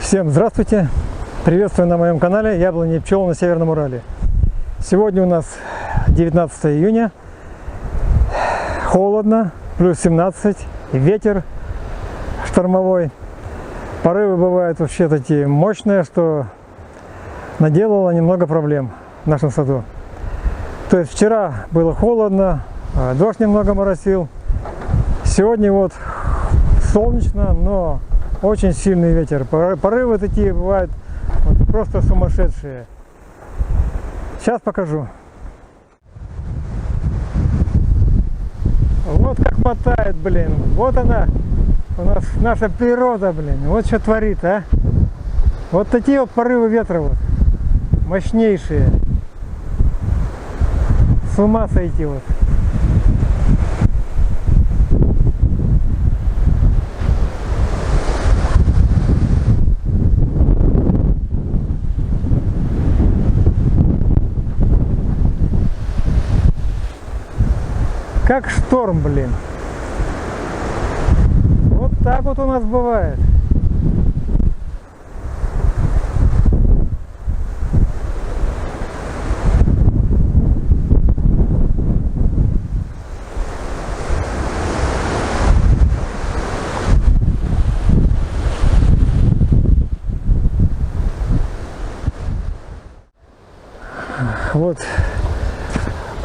Всем здравствуйте! Приветствую на моем канале Яблони и пчелы на Северном Урале. Сегодня у нас 19 июня, холодно, плюс 17, ветер штормовой. Порывы бывают вообще такие мощные, что наделало немного проблем в нашем саду. То есть вчера было холодно, дождь немного моросил. Сегодня вот солнечно, но очень сильный ветер. Порывы такие бывают вот просто сумасшедшие. Сейчас покажу. Вот как мотает, блин. Вот она, у нас наша природа, блин. Вот что творит, а. Вот такие вот порывы ветра вот. Мощнейшие. С ума сойти вот. Как шторм, блин. Вот так вот у нас бывает.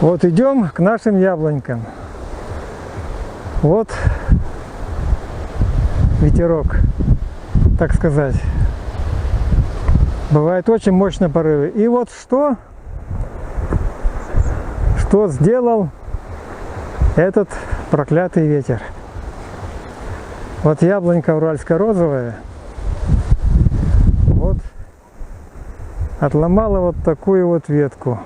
Вот идем к нашим яблонькам. Вот ветерок, так сказать. Бывают очень мощные порывы. И вот что сделал этот проклятый ветер. Вот яблонька уральско-розовая. Вот отломала вот такую вот ветку.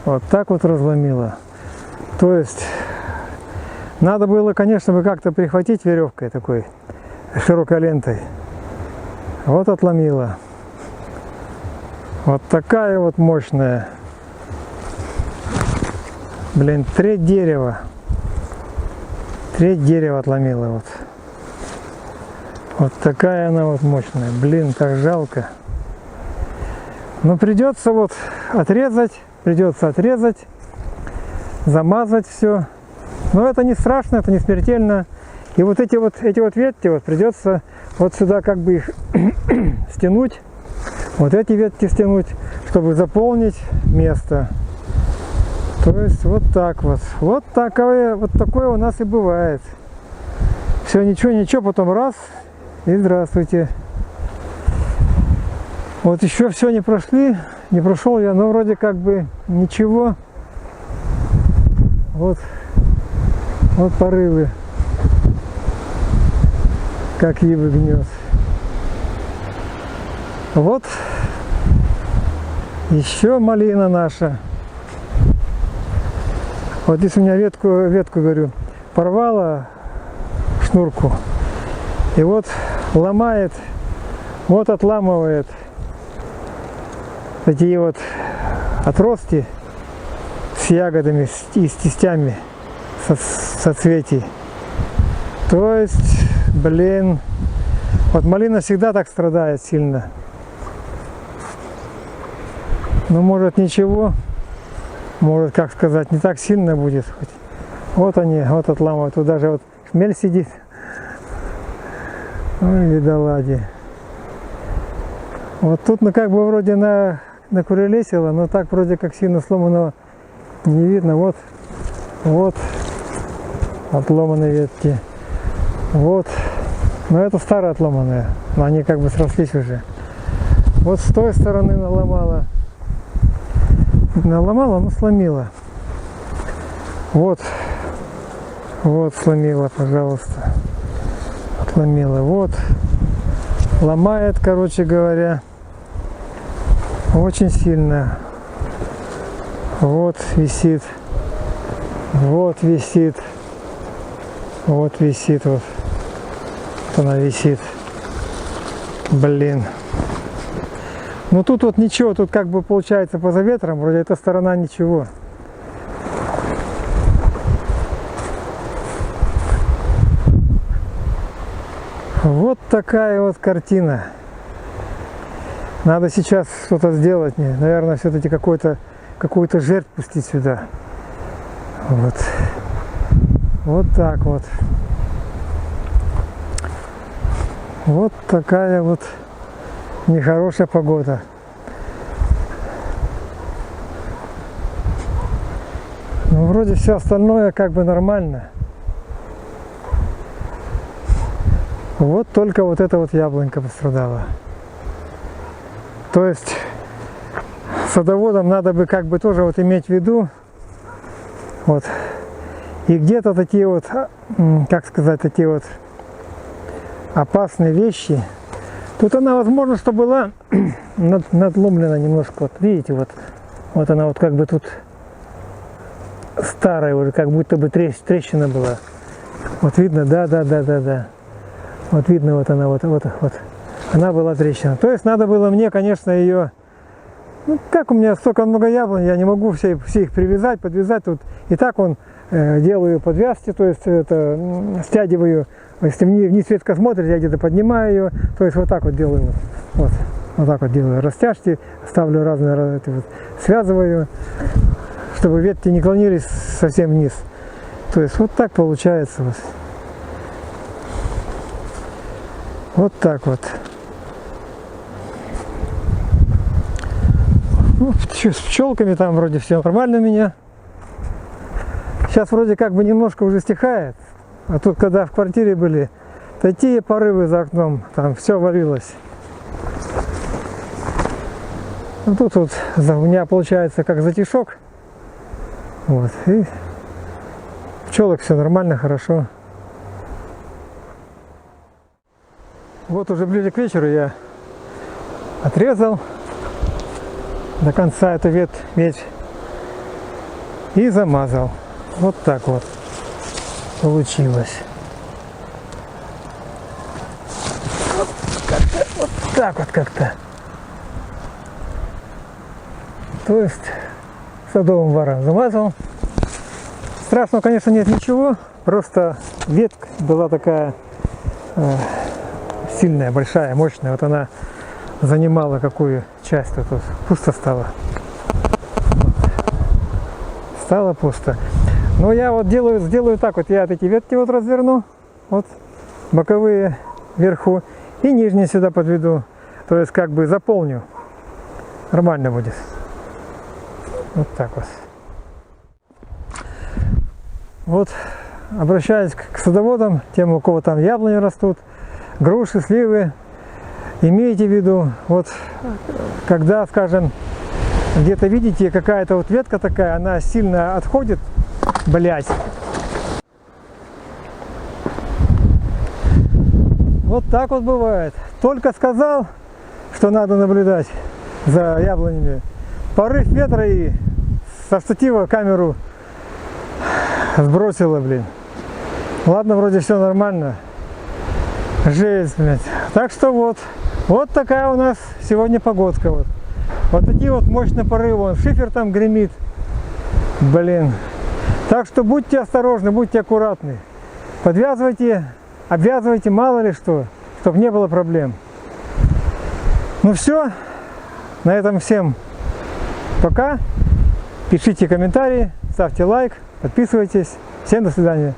Вот так вот разломила. То есть надо было, конечно, бы как-то прихватить веревкой такой широкой лентой. Вот отломила. Вот такая вот мощная. Блин, треть дерева. Треть дерева отломила вот. Вот такая она вот мощная. Блин, так жалко. Но придется вот отрезать. Придется отрезать, замазать все. Но это не страшно, это не смертельно. И вот эти вот ветки вот придется вот сюда как бы их стянуть. Вот эти ветки стянуть, чтобы заполнить место. То есть вот так вот. Вот такое у нас и бывает. Все, ничего, потом раз и здравствуйте. Вот еще все не прошел я, но вроде как бы ничего. Вот порывы, как ивы гнет. Вот еще малина наша. Вот здесь у меня ветку говорю, порвала шнурку. И вот ломает, вот отламывает такие вот отростки с ягодами и с кистями соцветий. То есть, блин, вот малина всегда так страдает сильно. Но может ничего, может, как сказать, не так сильно будет. Вот они, вот отламывают. Тут даже вот шмель сидит. Ой, бедолаги. Вот тут, ну, как бы вроде накурелесило, но так вроде как сильно сломанного не видно. Вот отломанные ветки. Вот. Но это старые отломанные. Но они как бы срослись уже. Вот с той стороны наломала. Но сломила. Вот сломила, пожалуйста. Отломила. Вот. Ломает, короче говоря. Очень сильно. Вот висит. Вот висит. Вот висит. Вот она висит. Блин. Ну тут вот ничего. Тут как бы получается поза ветром. Вроде эта сторона ничего. Вот такая вот картина. Надо сейчас что-то сделать мне. Наверное, все-таки какую-то жертву пустить сюда. Вот. Вот так вот. Вот такая вот нехорошая погода. Ну, вроде все остальное как бы нормально. Вот только вот эта вот яблонька пострадала. То есть садоводам надо бы как бы тоже вот иметь в виду, вот, и где-то такие вот, как сказать, такие вот опасные вещи. Тут она, возможно, что была надломлена немножко, вот видите, вот она вот как бы тут старая уже, как будто бы трещина была. Вот видно, да. Вот видно, вот она, вот. Она была трещина. То есть надо было мне, конечно, ее... Ну, как у меня столько много яблонь, я не могу все их привязать, подвязать. Тут и так делаю подвязки, то есть это стягиваю. Если вниз ветка смотрит, я где-то поднимаю ее. То есть вот так вот делаю. Вот так вот делаю растяжки, ставлю разные, связываю, чтобы ветки не клонились совсем вниз. То есть вот так получается. Вот так вот. Ну, с пчелками там вроде все нормально у меня. Сейчас вроде как бы немножко уже стихает. А тут, когда в квартире были, такие порывы за окном, там все валилось. Ну, тут вот у меня получается как затишок. Вот. И пчелок все нормально, хорошо. Вот уже ближе к вечеру я отрезал до конца эту ветвь и замазал. Вот так вот получилось. Вот так вот как-то. То есть садовым варом замазал. Страшного, конечно, нет ничего. Просто ветка была такая сильная, большая, мощная. Вот она занимала какую часть, тут пусто стало. Стало пусто. Но я вот сделаю так вот, я эти ветки вот разверну, вот боковые вверху, и нижние сюда подведу. То есть как бы заполню. Нормально будет. Вот так вот. Вот обращаюсь к садоводам, тем, у кого там яблони растут, груши, сливы. Имейте в виду, вот когда, скажем, где-то видите какая-то вот ветка такая, она сильно отходит, блять. Вот так вот бывает. Только сказал, что надо наблюдать за яблонями. Порыв ветра и со штатива камеру сбросило, блин. Ладно, вроде все нормально. Жесть, блядь. Так что вот такая у нас сегодня погодка. Вот такие вот мощные порывы. Вон, шифер там гремит. Блин. Так что будьте осторожны, будьте аккуратны. Подвязывайте, обвязывайте, мало ли что, чтобы не было проблем. Ну все. На этом всем пока. Пишите комментарии, ставьте лайк, подписывайтесь. Всем до свидания.